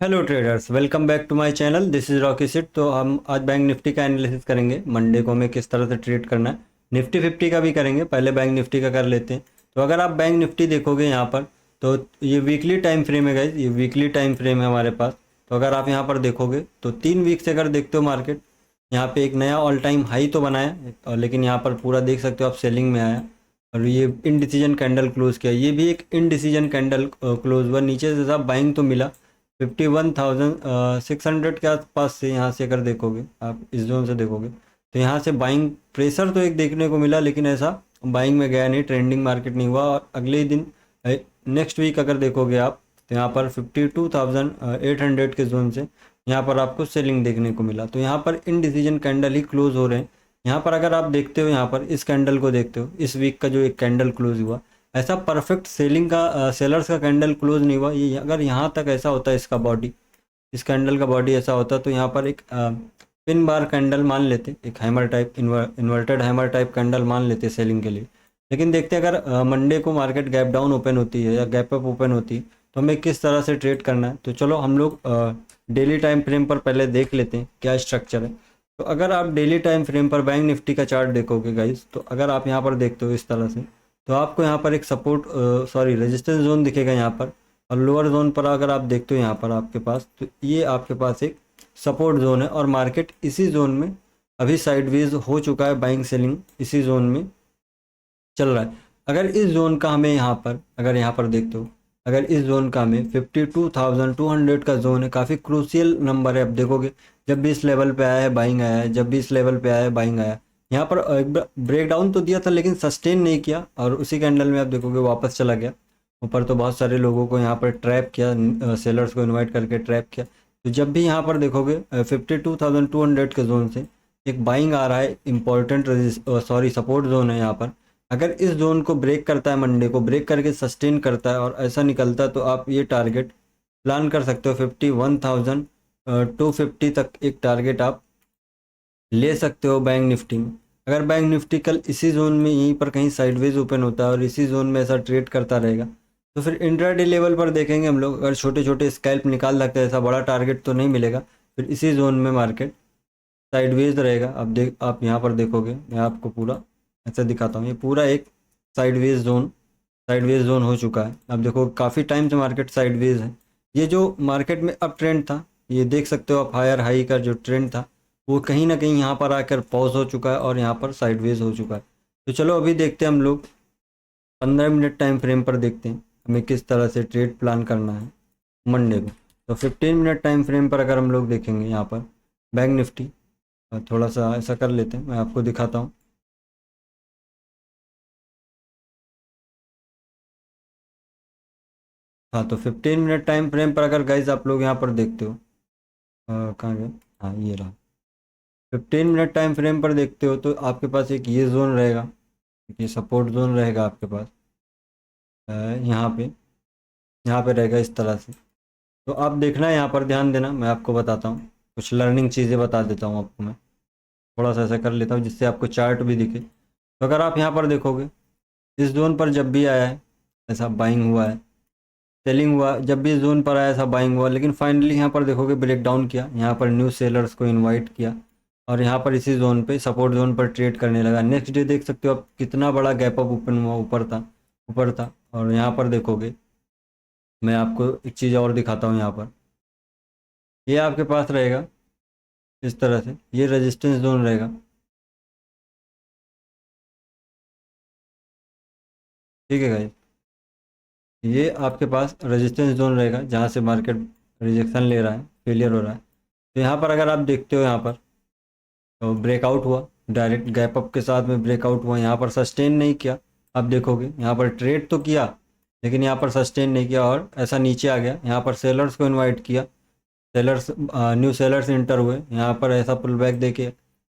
Hello traders, welcome back to my channel. This is Rocky सिट। तो हम आज बैंक निफ्टी का एनालिसिस करेंगे। मंडे को हमें किस तरह से ट्रेड करना है, निफ्टी 50 का भी करेंगे। पहले बैंक निफ्टी का कर लेते हैं। तो अगर आप बैंक निफ्टी देखोगे यहाँ पर, तो ये वीकली टाइम फ्रेम है गाइज, ये वीकली टाइम फ्रेम है हमारे पास। तो अगर आप यहाँ पर देखोगे तो 3 वीक से अगर देखते हो मार्केट, यहाँ पे एक नया ऑल टाइम हाई तो बनाया, लेकिन यहाँ पर पूरा देख सकते हो आप सेलिंग में आया और ये इनडिसीजन कैंडल क्लोज किया। ये भी एक इनडिसीजन कैंडल क्लोज हुआ। नीचे से सब बाइंग तो मिला 51,600 के आसपास से। यहाँ से अगर देखोगे आप, इस जोन से देखोगे तो यहाँ से बाइंग प्रेशर तो एक देखने को मिला, लेकिन ऐसा बाइंग में गया नहीं, ट्रेंडिंग मार्केट नहीं हुआ। और अगले ही दिन नेक्स्ट वीक अगर देखोगे आप, तो यहाँ पर 52,800 के जोन से यहाँ पर आपको सेलिंग देखने को मिला। तो यहाँ पर इनडिसीजन कैंडल ही क्लोज हो रहे हैं। यहाँ पर अगर आप देखते हो, यहाँ पर इस कैंडल को देखते हो, इस वीक का जो एक कैंडल क्लोज हुआ, ऐसा परफेक्ट सेलिंग का सेलर्स का कैंडल क्लोज नहीं हुआ। ये अगर यहाँ तक ऐसा होता है, इसका बॉडी, इस कैंडल का बॉडी ऐसा होता, तो यहाँ पर एक पिन बार कैंडल मान लेते, एक hammer type inverted hammer type candle मान लेते सेलिंग के लिए। लेकिन देखते हैं अगर मंडे को मार्केट गैप डाउन ओपन होती है या गैप अप ओपन होती है, तो हमें किस तरह से ट्रेड करना है। तो चलो हम लोग डेली टाइम फ्रेम पर पहले देख लेते हैं क्या स्ट्रक्चर है। तो अगर आप डेली टाइम फ्रेम पर बैंक निफ्टी का चार्ट देखोगे गाइज, तो अगर आप यहाँ पर देखते हो इस तरह से, तो आपको यहाँ पर एक सपोर्ट रेजिस्टेंस जोन दिखेगा यहाँ पर। और लोअर जोन पर अगर आप देखते हो यहाँ पर आपके पास, तो ये आपके पास एक सपोर्ट जोन है और मार्केट इसी जोन में अभी साइडवेज हो चुका है। बाइंग सेलिंग इसी जोन में चल रहा है। अगर इस जोन का हमें यहाँ पर, अगर यहाँ पर देखते हो, अगर इस जोन का हमें 52,200 का जोन है, काफ़ी क्रूशियल नंबर है। अब देखोगे जब भी इस लेवल पे आया है बाइंग आया है, जब भी इस लेवल पे आया है बाइंग आया। यहाँ पर एक ब्रेक डाउन तो दिया था, लेकिन सस्टेन नहीं किया और उसी कैंडल में आप देखोगे वापस चला गया ऊपर। तो बहुत सारे लोगों को यहाँ पर ट्रैप किया, सेलर्स को इन्वाइट करके ट्रैप किया। तो जब भी यहाँ पर देखोगे 52,200 के जोन से एक बाइंग आ रहा है, इंपॉर्टेंट सपोर्ट जोन है यहाँ पर। अगर इस जोन को ब्रेक करता है, मंडे को ब्रेक करके सस्टेन करता है और ऐसा निकलता है, तो आप ये टारगेट प्लान कर सकते हो। 51,250 तक एक टारगेट आप ले सकते हो बैंक निफ्टी में। अगर बैंक निफ्टी कल इसी जोन में यहीं पर कहीं साइडवेज ओपन होता है और इसी जोन में ऐसा ट्रेड करता रहेगा, तो फिर इंट्राडे लेवल पर देखेंगे हम लोग, अगर छोटे छोटे स्कैल्प निकाल सकते हैं, ऐसा बड़ा टारगेट तो नहीं मिलेगा। फिर इसी जोन में मार्केट साइडवेज रहेगा। आप यहाँ पर देखोगे, मैं आपको पूरा ऐसे दिखाता हूँ, ये पूरा एक साइडवेज जोन हो चुका है। अब देखो काफ़ी टाइम से मार्केट साइडवेज है। ये जो मार्केट में अप ट्रेंड था, ये देख सकते हो आप, हायर हाई का जो ट्रेंड था वो कहीं ना कहीं यहाँ पर आकर पॉज हो चुका है और यहाँ पर साइडवेज हो चुका है। तो चलो अभी देखते हैं हम लोग 15 मिनट टाइम फ्रेम पर, देखते हैं हमें किस तरह से ट्रेड प्लान करना है मंडे को। तो 15 मिनट टाइम फ्रेम पर अगर हम लोग देखेंगे यहाँ पर बैंक निफ्टी, थोड़ा सा ऐसा कर लेते हैं, मैं आपको दिखाता हूँ। हाँ, तो 15 मिनट टाइम फ्रेम पर अगर गाइज आप लोग यहाँ पर देखते हो, कहाँ गए, हाँ ये रहा। 15 मिनट टाइम फ्रेम पर देखते हो तो आपके पास एक ये जोन रहेगा, ये सपोर्ट जोन रहेगा आपके पास। अ, यहाँ पे यहाँ पे रहेगा इस तरह से। तो आप देखना, यहाँ पर ध्यान देना, मैं आपको बताता हूँ, कुछ लर्निंग चीज़ें बता देता हूँ आपको। मैं थोड़ा सा ऐसा कर लेता हूँ जिससे आपको चार्ट भी दिखे। तो अगर आप यहाँ पर देखोगे, इस जोन पर जब भी आया है ऐसा बाइंग हुआ है, सेलिंग हुआ, जब भी इस जोन पर आया ऐसा बाइंग हुआ, लेकिन फाइनली यहाँ पर देखोगे ब्रेक डाउन किया, यहाँ पर न्यू सेलर्स को इनवाइट किया और यहाँ पर इसी जोन पे सपोर्ट जोन पर ट्रेड करने लगा। नेक्स्ट डे देख सकते हो आप कितना बड़ा गैप अप ओपन हुआ, ऊपर था। और यहाँ पर देखोगे, मैं आपको एक चीज़ और दिखाता हूँ। यहाँ पर ये आपके पास रहेगा इस तरह से, ये रेजिस्टेंस जोन रहेगा, ठीक है गाइस। ये आपके पास रेजिस्टेंस जोन रहेगा जहाँ से मार्केट रिजेक्शन ले रहा है, फेलियर हो रहा है। तो यहाँ पर अगर आप देखते हो, यहाँ पर तो ब्रेकआउट हुआ, डायरेक्ट गैप अप के साथ में ब्रेकआउट हुआ, यहाँ पर सस्टेन नहीं किया। आप देखोगे यहाँ पर ट्रेड तो किया, लेकिन यहाँ पर सस्टेन नहीं किया और ऐसा नीचे आ गया। यहाँ पर सेलर्स को इनवाइट किया, सेलर्स न्यू सेलर्स इंटर हुए, यहाँ पर ऐसा पुल बैक देके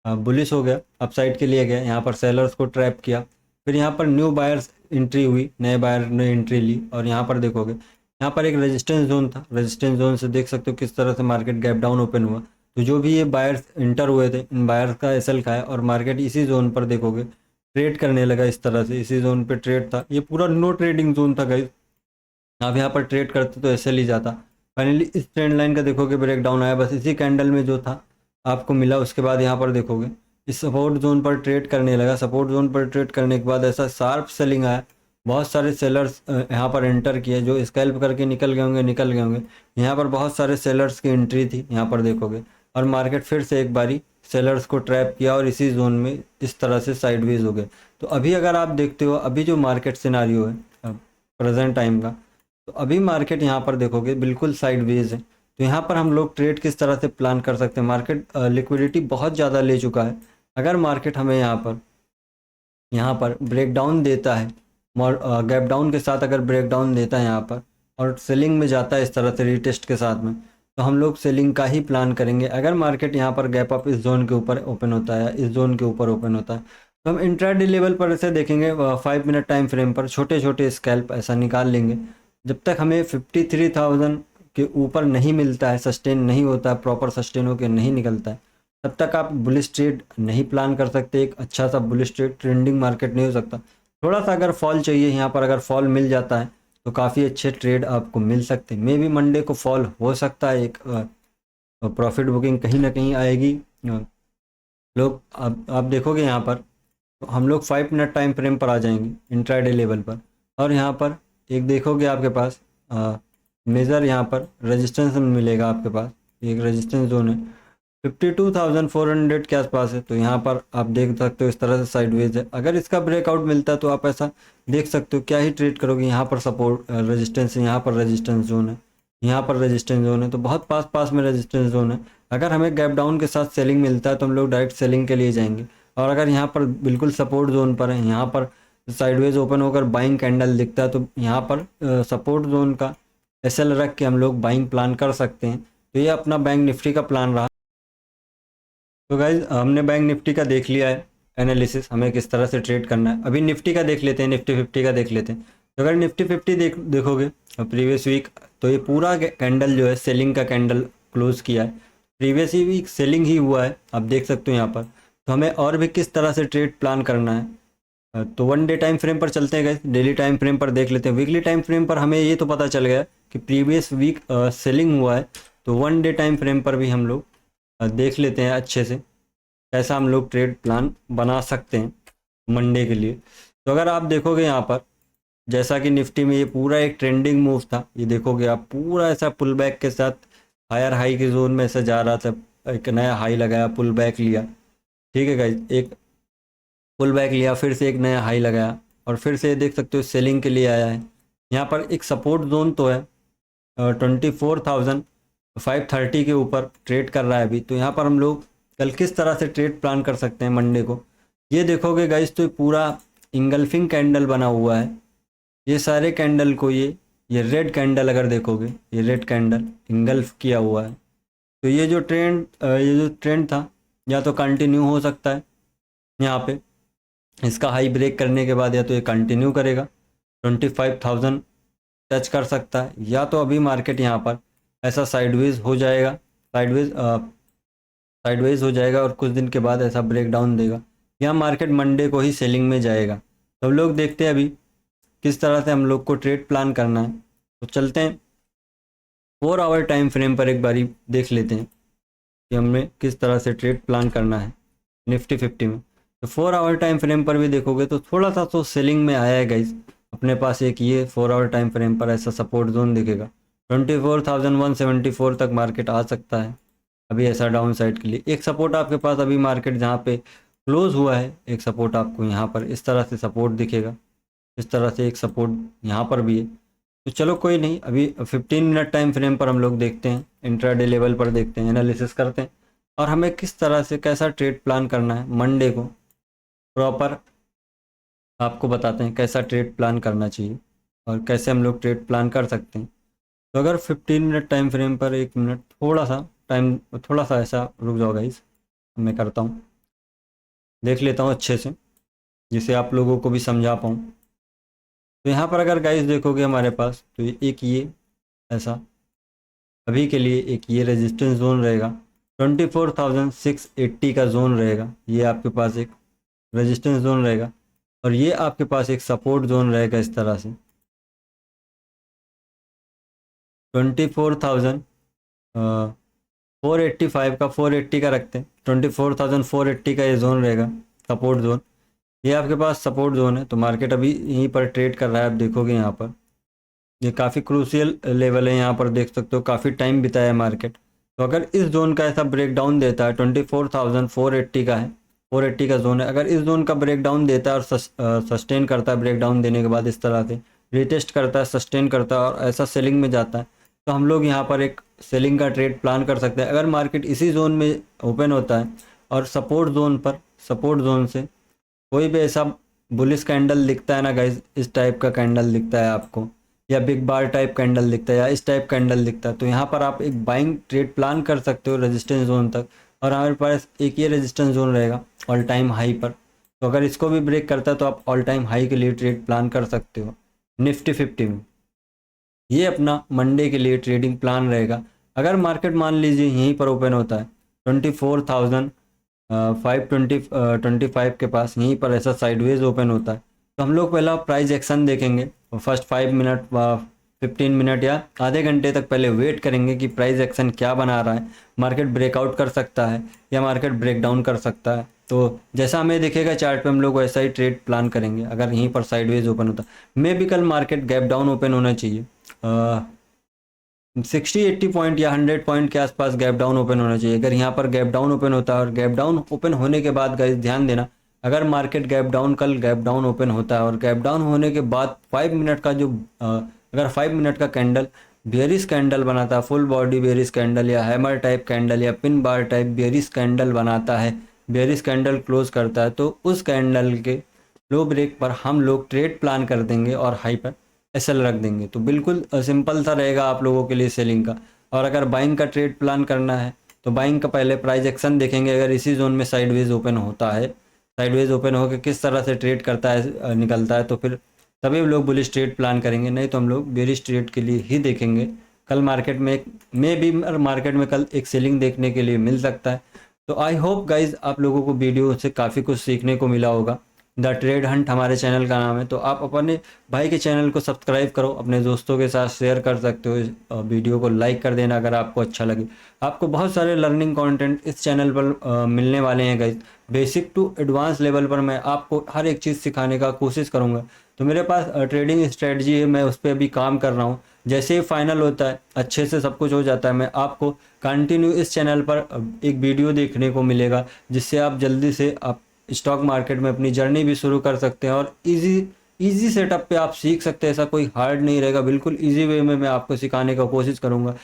बुलिश हो गया, अपसाइड के लिए गया, यहाँ पर सेलर्स को ट्रैप किया। फिर यहाँ पर न्यू बायर्स एंट्री हुई, नए बायर ने एंट्री ली और यहाँ पर देखोगे, यहाँ पर एक रेजिस्टेंस जोन था, रेजिस्टेंस जोन से देख सकते हो किस तरह से मार्केट गैप डाउन ओपन हुआ। तो जो भी ये बायर्स इंटर हुए थे, इन बायर्स का एसएल खाया और मार्केट इसी जोन पर देखोगे ट्रेड करने लगा इस तरह से। इसी जोन पे ट्रेड था, ये पूरा नो ट्रेडिंग जोन था गाइस। आप यहाँ पर ट्रेड करते तो एसएल ही जाता, फाइनली इस ट्रेंड लाइन का देखोगे ब्रेक डाउन आया, बस इसी कैंडल में जो था आपको मिला। उसके बाद यहाँ पर देखोगे इस सपोर्ट जोन पर ट्रेड करने लगा। सपोर्ट जोन पर ट्रेड करने के बाद ऐसा शार्प सेलिंग आया, बहुत सारे सेलर्स यहाँ पर एंटर किए, जो स्कैल्प करके निकल गए होंगे। यहाँ पर बहुत सारे सेलर्स की एंट्री थी यहाँ पर देखोगे, और मार्केट फिर से एक बारी सेलर्स को ट्रैप किया और इसी जोन में इस तरह से साइडवेज हो गए। तो अभी अगर आप देखते हो अभी जो मार्केट सिनारियो है प्रेजेंट टाइम का, तो अभी मार्केट यहाँ पर देखोगे बिल्कुल साइडवेज है। तो यहाँ पर हम लोग ट्रेड किस तरह से प्लान कर सकते हैं, मार्केट लिक्विडिटी बहुत ज़्यादा ले चुका है। अगर मार्केट हमें यहाँ पर ब्रेक डाउन देता है, गैप डाउन के साथ अगर ब्रेक डाउन देता है यहाँ पर और सेलिंग में जाता है इस तरह से रीटेस्ट के साथ में, तो हम लोग सेलिंग का ही प्लान करेंगे। अगर मार्केट यहाँ पर गैप अप इस जोन के ऊपर ओपन होता है, इस जोन के ऊपर ओपन होता है, तो हम इंट्राडे लेवल पर इसे देखेंगे 5 मिनट टाइम फ्रेम पर छोटे छोटे स्कैल्प ऐसा निकाल लेंगे। जब तक हमें 53,000 के ऊपर नहीं मिलता है, सस्टेन नहीं होता है, प्रॉपर सस्टेन होकर नहीं निकलता है, तब तक आप बुलिश ट्रेड नहीं प्लान कर सकते। एक अच्छा सा बुलिश ट्रेड, ट्रेंडिंग मार्केट नहीं हो सकता। थोड़ा सा अगर फॉल चाहिए यहाँ पर, अगर फॉल मिल जाता है तो काफ़ी अच्छे ट्रेड आपको मिल सकते हैं। मे बी मंडे को फॉल हो सकता है, एक प्रॉफिट बुकिंग कहीं ना कहीं आएगी। लोग आप देखोगे यहाँ पर, तो हम लोग 5 मिनट टाइम फ्रेम पर आ जाएंगे इंट्राडे लेवल पर, और यहाँ पर एक देखोगे आपके पास मेजर यहाँ पर रेजिस्टेंस मिलेगा आपके पास, एक रेजिस्टेंस जोन है 52,400 के आसपास है। तो यहाँ पर आप देख सकते हो इस तरह से साइडवेज है। अगर इसका ब्रेकआउट मिलता है तो आप ऐसा देख सकते हो, क्या ही ट्रेड करोगे। यहाँ पर सपोर्ट रेजिस्टेंस है, यहाँ पर रेजिस्टेंस जोन है, यहाँ पर रेजिस्टेंस जोन है, तो बहुत पास पास में रेजिस्टेंस जोन है। अगर हमें गैप डाउन के साथ सेलिंग मिलता है तो हम लोग डायरेक्ट सेलिंग के लिए जाएंगे। और अगर यहाँ पर बिल्कुल सपोर्ट जोन पर है, यहाँ पर साइडवेज ओपन होकर बाइंग कैंडल दिखता है, तो यहाँ पर सपोर्ट जोन का एसएल रख के हम लोग बाइंग प्लान कर सकते हैं। तो ये अपना बैंक निफ्टी का प्लान रहा। तो गाइज हमने बैंक निफ्टी का देख लिया है एनालिसिस, हमें किस तरह से ट्रेड करना है। अभी निफ्टी का देख लेते हैं, निफ्टी 50 का देख लेते हैं। तो अगर निफ्टी 50 देखोगे प्रीवियस वीक, तो ये पूरा कैंडल जो है सेलिंग का कैंडल क्लोज किया है। प्रीवियस ही वीक सेलिंग ही हुआ है, आप देख सकते हो यहाँ पर। तो हमें और भी किस तरह से ट्रेड प्लान करना है, तो 1 डे टाइम फ्रेम पर चलते हैं गाइज। डेली टाइम फ्रेम पर देख लेते हैं। वीकली टाइम फ्रेम पर हमें ये तो पता चल गया कि प्रीवियस वीक सेलिंग हुआ है। तो 1 डे टाइम फ्रेम पर भी हम लोग देख लेते हैं अच्छे से कैसा हम लोग ट्रेड प्लान बना सकते हैं मंडे के लिए। तो अगर आप देखोगे यहाँ पर, जैसा कि निफ्टी में ये पूरा एक ट्रेंडिंग मूव था, ये देखोगे आप पूरा ऐसा पुल बैक के साथ हायर हाई के जोन में ऐसे जा रहा था, एक नया हाई लगाया, पुल बैक लिया, ठीक है गाइज, एक पुल बैक लिया, फिर से एक नया हाई लगाया, और फिर से देख सकते हो सेलिंग के लिए आया है। यहाँ पर एक सपोर्ट जोन तो है 24,530 के ऊपर ट्रेड कर रहा है अभी। तो यहाँ पर हम लोग कल किस तरह से ट्रेड प्लान कर सकते हैं मंडे को, ये देखोगे गाइस, तो पूरा इंगल्फिंग कैंडल बना हुआ है। ये सारे कैंडल को ये रेड कैंडल अगर देखोगे, ये रेड कैंडल इंगल्फ किया हुआ है। तो ये जो ट्रेंड था, या तो कंटिन्यू हो सकता है यहाँ पे, इसका हाई ब्रेक करने के बाद या तो ये कंटिन्यू करेगा 25,000 टच कर सकता है, या तो अभी मार्केट यहाँ पर ऐसा साइडवेज हो जाएगा, साइडवेज हो जाएगा और कुछ दिन के बाद ऐसा ब्रेक डाउन देगा, या मार्केट मंडे को ही सेलिंग में जाएगा। तो हम लोग देखते हैं अभी किस तरह से हम लोग को ट्रेड प्लान करना है। तो चलते हैं 4 आवर टाइम फ्रेम पर एक बारी देख लेते हैं कि हमें किस तरह से ट्रेड प्लान करना है निफ्टी 50 में। तो 4 आवर टाइम फ्रेम पर भी देखोगे तो थोड़ा सा तो सेलिंग में आया है गाइज। अपने पास एक ये 4 आवर टाइम फ्रेम पर ऐसा सपोर्ट जोन दिखेगा 24,174 तक मार्केट आ सकता है अभी ऐसा डाउन साइड के लिए। एक सपोर्ट आपके पास अभी मार्केट जहाँ पे क्लोज हुआ है, एक सपोर्ट आपको यहाँ पर इस तरह से सपोर्ट दिखेगा, इस तरह से एक सपोर्ट यहाँ पर भी है। तो चलो कोई नहीं, अभी 15 मिनट टाइम फ्रेम पर हम लोग देखते हैं, इंट्राडे लेवल पर देखते हैं, एनालिसिस करते हैं, और हमें किस तरह से कैसा ट्रेड प्लान करना है मंडे को प्रॉपर आपको बताते हैं कैसा ट्रेड प्लान करना चाहिए और कैसे हम लोग ट्रेड प्लान कर सकते हैं। तो अगर 15 मिनट टाइम फ्रेम पर, 1 मिनट थोड़ा सा टाइम, थोड़ा सा ऐसा रुक जाओ गाइस, मैं करता हूँ, देख लेता हूँ अच्छे से जिसे आप लोगों को भी समझा पाऊँ। तो यहाँ पर अगर गाइस देखोगे हमारे पास, तो एक ये ऐसा अभी के लिए एक ये रेजिस्टेंस जोन रहेगा 24,680 का जोन रहेगा, ये आपके पास एक रेजिस्टेंस जोन रहेगा, और ये आपके पास एक सपोर्ट जोन रहेगा इस तरह से। 24,000 485 का, 480 का रखते हैं। 24,480 का ये जोन रहेगा सपोर्ट जोन। ये आपके पास सपोर्ट जोन है, तो मार्केट अभी यहीं पर ट्रेड कर रहा है। आप देखोगे यहाँ पर ये काफ़ी क्रूशियल लेवल है, यहाँ पर देख सकते हो काफ़ी टाइम बिताया है मार्केट। तो अगर इस जोन का ऐसा ब्रेकडाउन देता है, 24,480 का है, 480 का जोन है, अगर इस जोन का ब्रेकडाउन देता है और सस्टेन करता है, ब्रेकडाउन देने के बाद इस तरह से रिटेस्ट करता है, सस्टेन करता है और ऐसा सेलिंग में जाता है, तो हम लोग यहाँ पर एक सेलिंग का ट्रेड प्लान कर सकते हैं। अगर मार्केट इसी जोन में ओपन होता है और सपोर्ट जोन पर, सपोर्ट जोन से कोई भी ऐसा बुलिश कैंडल दिखता है ना गाइज, इस टाइप का कैंडल दिखता है आपको, या बिग बार टाइप कैंडल दिखता है, या इस टाइप कैंडल दिखता है, तो यहाँ पर आप एक बाइंग ट्रेड प्लान कर सकते हो रेजिस्टेंस जोन तक। और हमारे पास एक ये रेजिस्टेंस जोन रहेगा ऑल टाइम हाई पर, तो अगर इसको भी ब्रेक करता है तो आप ऑल टाइम हाई के लिए ट्रेड प्लान कर सकते हो निफ्टी 50 में। ये अपना मंडे के लिए ट्रेडिंग प्लान रहेगा। अगर मार्केट मान लीजिए यहीं पर ओपन होता है 24,525 के पास, यहीं पर ऐसा साइडवेज ओपन होता है, तो हम लोग पहला प्राइस एक्शन देखेंगे। फर्स्ट 5 मिनट 15 मिनट या आधे घंटे तक पहले वेट करेंगे कि प्राइस एक्शन क्या बना रहा है, मार्केट ब्रेकआउट कर सकता है या मार्केट ब्रेकडाउन कर सकता है। तो जैसा हमें दिखेगा चार्ट पे हम लोग वैसा ही ट्रेड प्लान करेंगे अगर यहीं पर साइडवेज ओपन होता है। मे भी कल मार्केट गैप डाउन ओपन होना चाहिए, 60-80 पॉइंट या 100 पॉइंट के आसपास गैप डाउन ओपन होना चाहिए। अगर यहाँ पर गैप डाउन ओपन होता है और गैप डाउन ओपन होने के बाद गाइस ध्यान देना, अगर मार्केट गैप डाउन कल गैप डाउन ओपन होता है और गैप डाउन होने के बाद 5 मिनट का जो अगर 5 मिनट का कैंडल बेयरिश कैंडल बनाता है, फुल बॉडी बेयरिश कैंडल या हैमर टाइप कैंडल या pin bar type bearish candle बनाता है, बेयरिश कैंडल क्लोज करता है, तो उस कैंडल के लो ब्रेक पर हम लोग ट्रेड प्लान कर देंगे और हाई पर एसएल रख देंगे। तो बिल्कुल सिंपल सा रहेगा आप लोगों के लिए सेलिंग का। और अगर बाइंग का ट्रेड प्लान करना है तो बाइंग का पहले प्राइस एक्शन देखेंगे। अगर इसी जोन में साइडवेज ओपन होता है, साइडवेज ओपन होकर किस तरह से ट्रेड करता है निकलता है, तो फिर तभी लोग बुलिश ट्रेड प्लान करेंगे, नहीं तो हम लोग बेरिश ट्रेड के लिए ही देखेंगे। कल मार्केट में मार्केट में कल एक सेलिंग देखने के लिए मिल सकता है। तो आई होप गाइज आप लोगों को वीडियो से काफ़ी कुछ सीखने को मिला होगा। द ट्रेड हंट हमारे चैनल का नाम है, तो आप अपने भाई के चैनल को सब्सक्राइब करो, अपने दोस्तों के साथ शेयर कर सकते हो, इस वीडियो को लाइक कर देना अगर आपको अच्छा लगे। आपको बहुत सारे लर्निंग कंटेंट इस चैनल पर मिलने वाले हैं guys. Basic to advance level पर मैं आपको हर एक चीज़ सिखाने का कोशिश करूँगा। तो मेरे पास ट्रेडिंग स्ट्रेटजी है, मैं उस पर अभी काम कर रहा हूँ। जैसे ही फाइनल होता है, अच्छे से सब कुछ हो जाता है, मैं आपको कंटिन्यू इस चैनल पर एक वीडियो देखने को मिलेगा, जिससे आप जल्दी से आप स्टॉक मार्केट में अपनी जर्नी भी शुरू कर सकते हैं और इजी सेटअप पे आप सीख सकते हैं। ऐसा कोई हार्ड नहीं रहेगा, बिल्कुल इजी वे में मैं आपको सिखाने का कोशिश करूंगा।